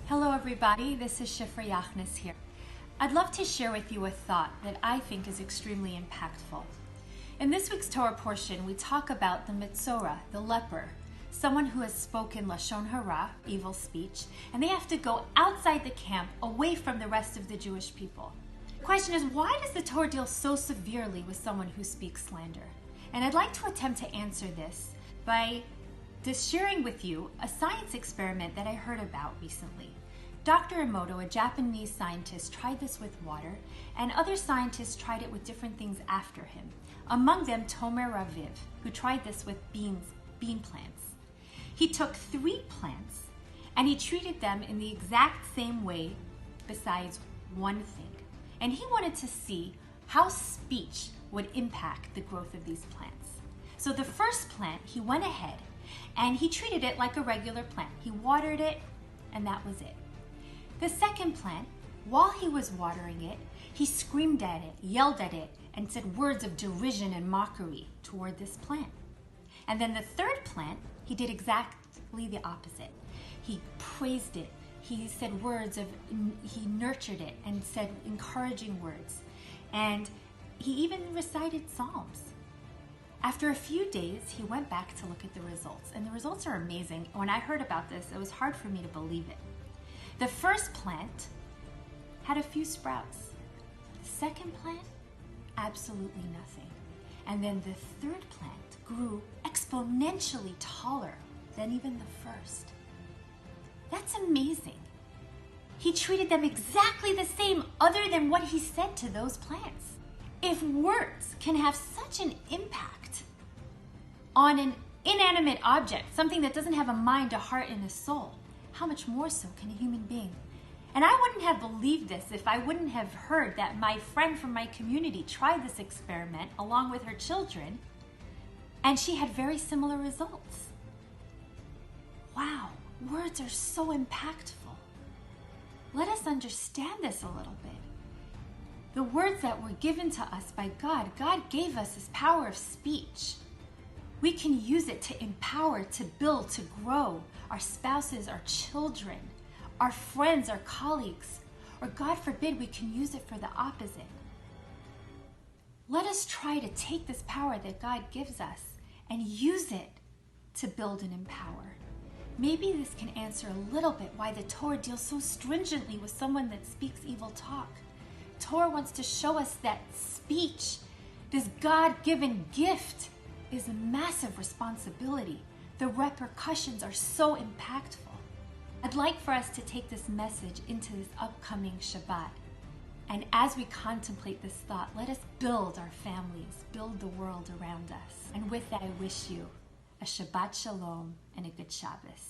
Hello everybody, this is Shifra Yachnes here. I'd love to share with you a thought that I think is extremely impactful. In this week's Torah portion, we talk about the Metzora, the leper, someone who has spoken Lashon Hara, evil speech, and they have to go outside the camp, away from the rest of the Jewish people. The question is, why does the Torah deal so severely with someone who speaks slander? And I'd like to attempt to answer this by just sharing with you a science experiment that I heard about recently. Dr. Emoto, a Japanese scientist, tried this with water, and other scientists tried it with different things after him. Among them, Tomer Raviv, who tried this with bean plants. He took 3 plants and he treated them in the exact same way besides one thing. And he wanted to see how speech would impact the growth of these plants. So the first plant, he went ahead and he treated it like a regular plant. He watered it, and that was it. The second plant, while he was watering it, he screamed at it, yelled at it, and said words of derision and mockery toward this plant. And then the third plant, he did exactly the opposite. He praised it. He said he nurtured it and said encouraging words. And he even recited Psalms. After a few days, he went back to look at the results, and the results are amazing. When I heard about this, it was hard for me to believe it. The first plant had a few sprouts. The second plant, absolutely nothing. And then the third plant grew exponentially taller than even the first. That's amazing. He treated them exactly the same, other than what he said to those plants. If words can have such an impact on an inanimate object, something that doesn't have a mind, a heart, and a soul, how much more so can a human being? And I wouldn't have believed this if I wouldn't have heard that my friend from my community tried this experiment along with her children, and she had very similar results. Wow, words are so impactful. Let us understand this a little bit. The words that were given to us by God, God gave us this power of speech. We can use it to empower, to build, to grow our spouses, our children, our friends, our colleagues, or God forbid, we can use it for the opposite. Let us try to take this power that God gives us and use it to build and empower. Maybe this can answer a little bit why the Torah deals so stringently with someone that speaks evil talk. Torah wants to show us that speech, this God-given gift, is a massive responsibility. The repercussions are so impactful. I'd like for us to take this message into this upcoming Shabbat. And as we contemplate this thought, let us build our families, build the world around us. And with that, I wish you a Shabbat Shalom and a good Shabbos.